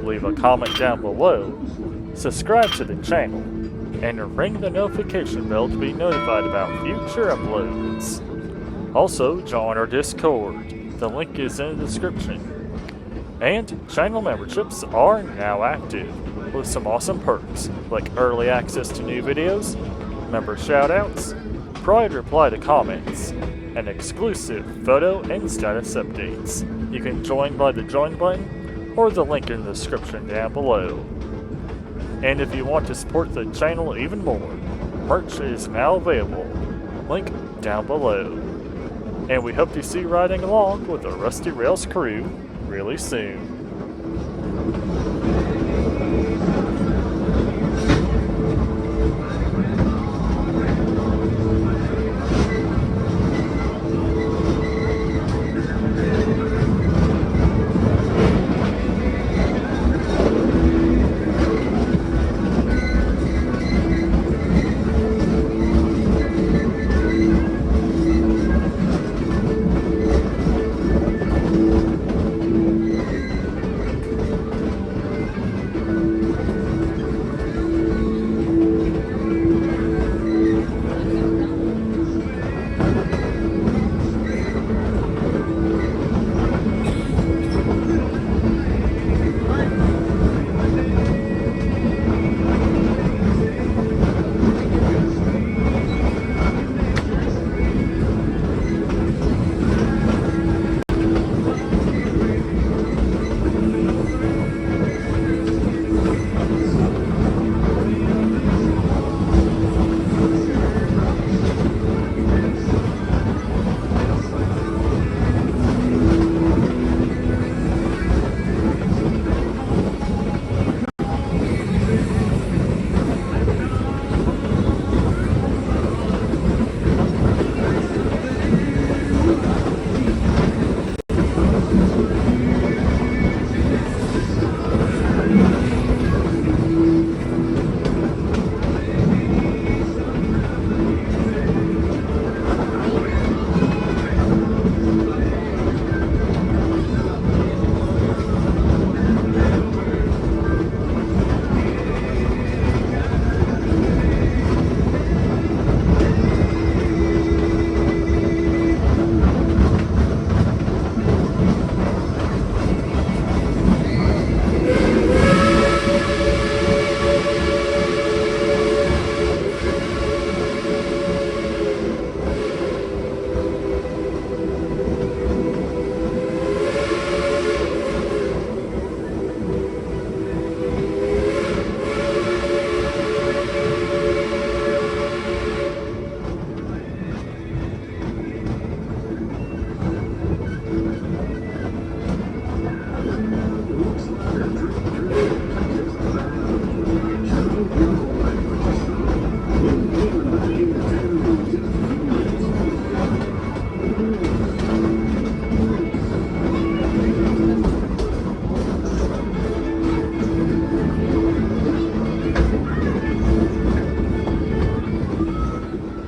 leave a comment down below, subscribe to the channel, and ring the notification bell to be notified about future uploads. Also, join our Discord. The link is in the description. And channel memberships are now active, with some awesome perks like early access to new videos, member shoutouts, private reply to comments, and exclusive photo and status updates. You can join by the join button or the link in the description down below. And if you want to support the channel even more, merch is now available. Link down below. And we hope to see you riding along with the Rusty Rails crew really soon.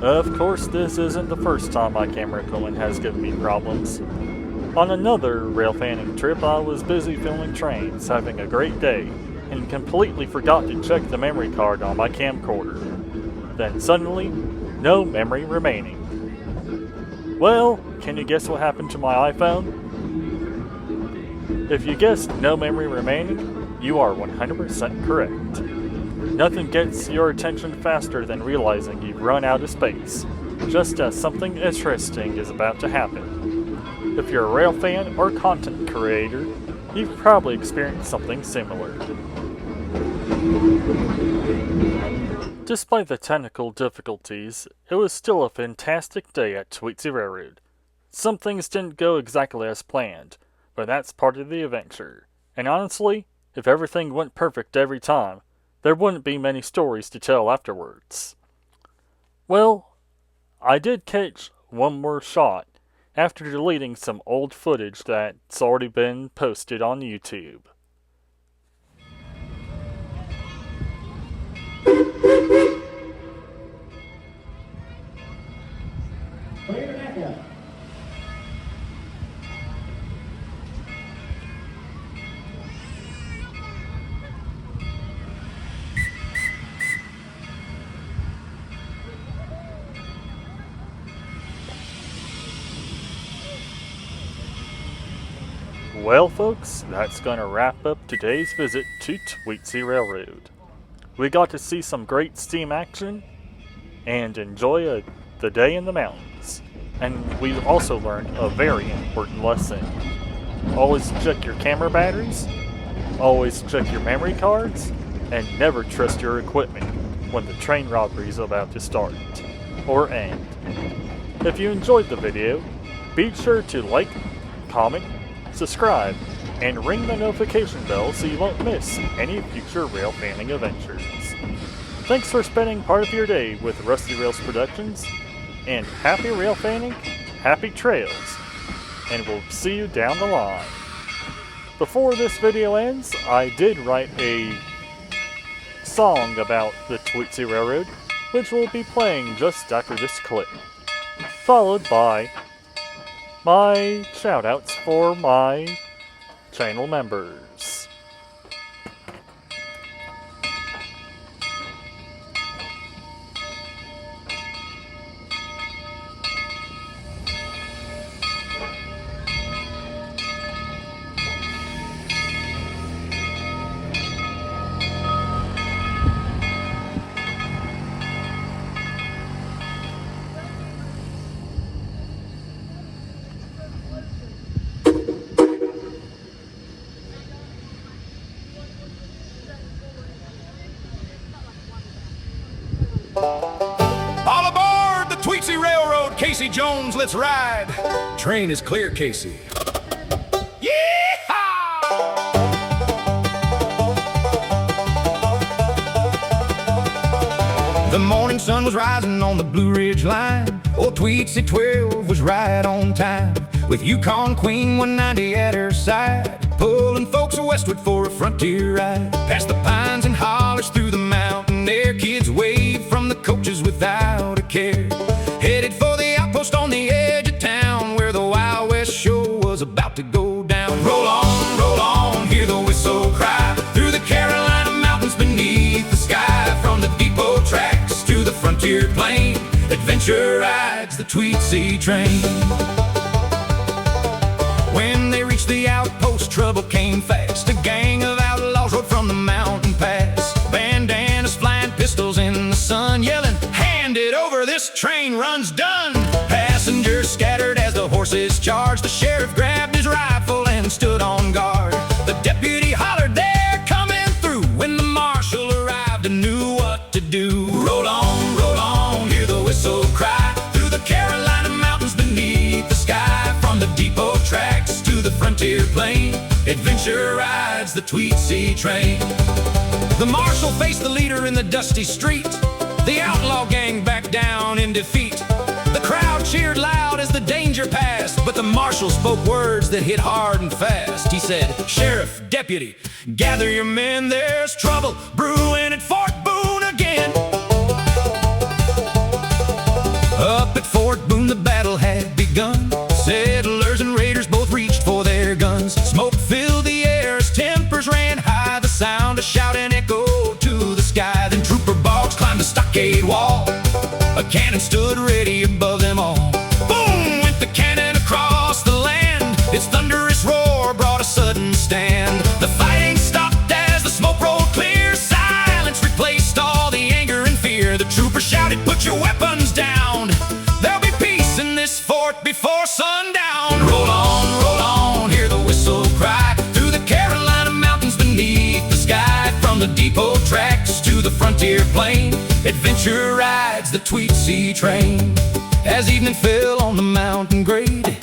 Of course, this isn't the first time my camera equipment has given me problems. On another Railfanning trip, I was busy filming trains, having a great day, and completely forgot to check the memory card on my camcorder. Then suddenly, no memory remaining. Well, can you guess what happened to my iPhone? If you guessed no memory remaining, you are 100% correct. Nothing gets your attention faster than realizing you've run out of space, just as something interesting is about to happen. If you're a rail fan or content creator, you've probably experienced something similar. Despite the technical difficulties, it was still a fantastic day at Tweetsie Railroad. Some things didn't go exactly as planned, but that's part of the adventure. And honestly, if everything went perfect every time, there wouldn't be many stories to tell afterwards. Well, I did catch one more shot after deleting some old footage that's already been posted on YouTube. Clear the back up. Well folks, that's gonna wrap up today's visit to Tweetsie Railroad. We got to see some great steam action and enjoy the day in the mountains. And we also learned a very important lesson. Always check your camera batteries, always check your memory cards, and never trust your equipment when the train robbery is about to start or end. If you enjoyed the video, be sure to like, comment, subscribe, and ring the notification bell so you won't miss any future railfanning adventures. Thanks for spending part of your day with Rusty Rails Productions, and happy railfanning, happy trails, and we'll see you down the line. Before this video ends, I did write a song about the Tweetsie Railroad, which will be playing just after this clip, followed by my shoutouts for my channel members. All aboard the Tweetsie Railroad, Casey Jones, let's ride. Train is clear, Casey. The morning sun was rising on the Blue Ridge line. Old Tweetsie 12 was right on time, with Yukon Queen 190 at her side, pulling folks westward for a frontier ride. Past the pines and hollers through the mountain air, kids wave from the coaches without a care. Headed for the outpost on the edge of town, where the Wild West show was about to go down. Roll on, hear the whistle cry, through the Carolina mountains beneath the sky. From the depot tracks to the frontier plain, adventure rides the Tweetsie train. When they reached the outpost, trouble came fast. A gang of outlaws rode from the mountain pass, bandanas flying, pistols in the sun, yelling, "Hand it over, this train runs done!" Passengers scattered as the horses charged. The sheriff grabbed his rifle and stood on guard. The deputy hollered, "They're coming through!" When the marshal arrived and knew what to do. Roll on, hear the whistle cry, through the Carolina mountains beneath the sky. From the depot tracks to the frontier plain, adventure rides the Tweetsie train. The marshal faced the leader in the dusty street. The outlaw gang backed down in defeat. The crowd cheered loud as the danger passed, but the marshal spoke words that hit hard and fast. He said, "Sheriff, deputy, gather your men, there's trouble brewing at Fort Boone again." Up at Fort Boone the battle had begun. Settlers and raiders both reached for their guns. Smoke filled the air as tempers ran high. The sound of shouting echoed to the sky. Then Trooper Boggs climbed the stockade wall. A cannon stood ready above them all. Boom went the cannon across the land. Its thunderous roar brought a sudden stand. The fighting stopped as the smoke rolled clear. Silence replaced put your weapons down. There'll be peace in this fort before sundown. Roll on, hear the whistle cry through the Carolina mountains beneath the sky. From the depot tracks to the frontier plain, adventure rides the Tweetsie train. As evening fell on the mountain grade,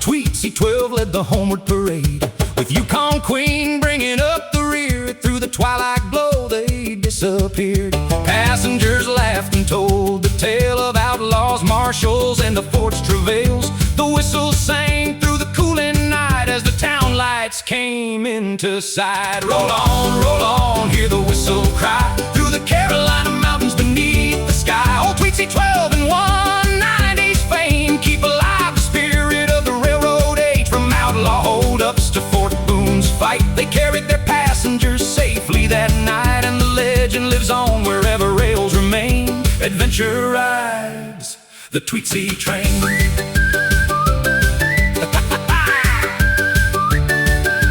Tweetsie 12 led the homeward parade, with Yukon Queen bringing up the rear. Through the twilight glow they disappeared. Passengers laughed and told the tale of outlaws, marshals, and the fort's travails. The whistles sang through the cooling night as the town lights came into sight. Roll on, hear the whistle cry through the Carolina mountains beneath the sky. Old Tweetsie 12 and 190's fame keep alive the spirit of the railroad age. From outlaw holdups to Fort Boone's fight, they carried their passengers safely that night. And the legend lives on wherever rails remain. Adventure rides the Tweetsie train.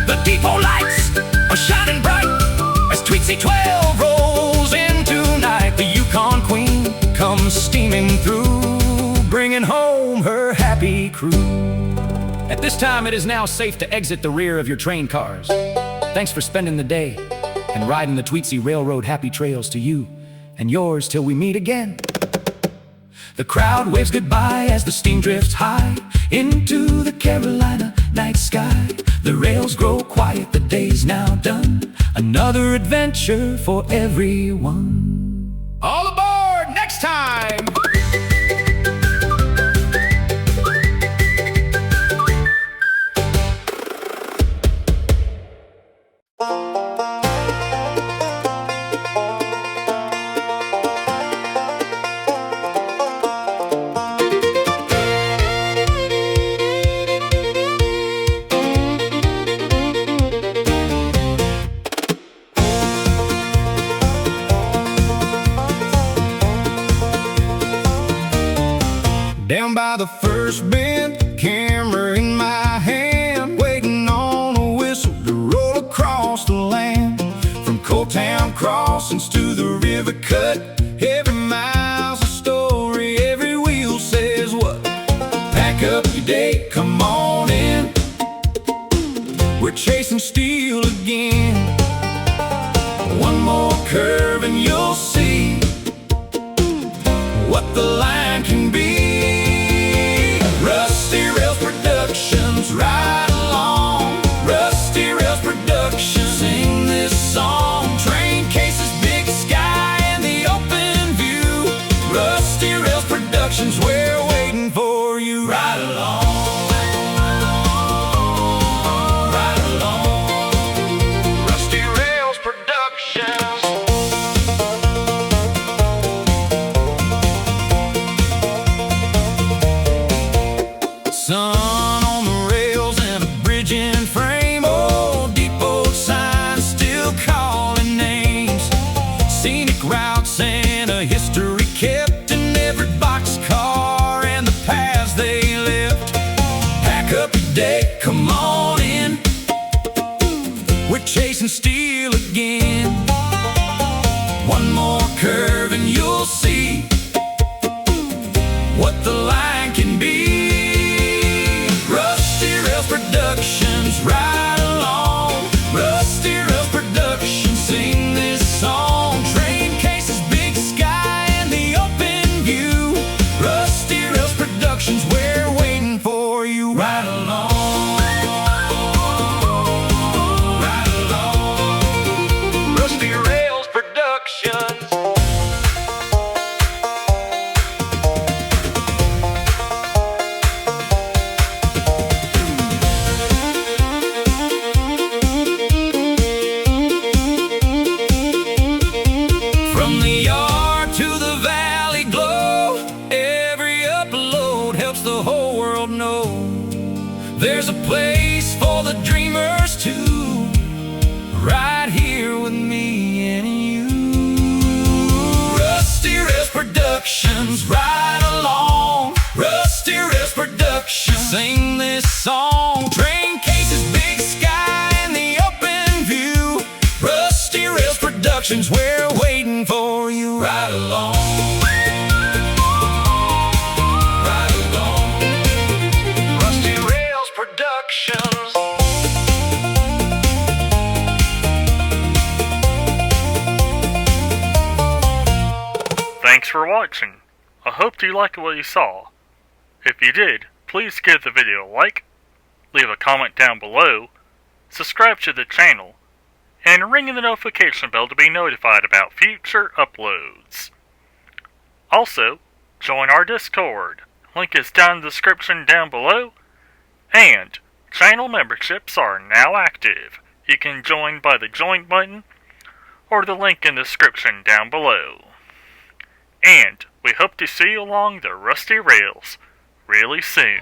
The depot lights are shining bright as Tweetsie 12 rolls into night. The Yukon Queen comes steaming through, bringing home her happy crew. At this time, it is now safe to exit the rear of your train cars. Thanks for spending the day and riding the Tweetsie Railroad. Happy trails to you and yours till we meet again. The crowd waves goodbye as the steam drifts high into the Carolina night sky. The rails grow quiet, the day's now done. Another adventure for everyone. All aboard next time! Down by the first bend, camera in my hand, waiting on a whistle to roll across the land. From Coal Town crossings to the river cut, every mile's a story, every wheel says what? Pack up your day, come on in. We're chasing steel again. One more curve and you'll see what the line can be. Rusty Rails Productions, ride along. Rusty Rails Productions, sing this song. Train cases, big sky, and the open view. Rusty Rails Productions, we're waiting for you. Ride along. Ride along. Rusty Rails Productions. Sun on the rails and a bridge in frame. Old depot signs still calling names. Scenic routes and a history kept in every boxcar and the paths they left. Pack up your day, come on in. We're chasing steel again. One more curve and you'll see what the line can be. Productions, ride along. Rusty Rails Productions, sing this song. Train cases, big sky, and the open view. Rusty Rails Productions, we're waiting for you. Ride along. Ride along. Rusty Rails Productions. From the yard to the valley glow, every upload helps the whole world know there's a place for the dreamers too, right here with me and you. Rusty Rails Productions, ride along. Rusty Rails Productions, sing this song. Train cases, big sky, and the open view. Rusty Rails Productions, we're waiting for you. Ride along. for watching. I hope you liked what you saw. If you did, please give the video a like, leave a comment down below, subscribe to the channel, and ring the notification bell to be notified about future uploads. Also, join our Discord. Link is down in the description down below, and channel memberships are now active. You can join by the join button or the link in the description down below. And we hope to see you along the rusty rails really soon.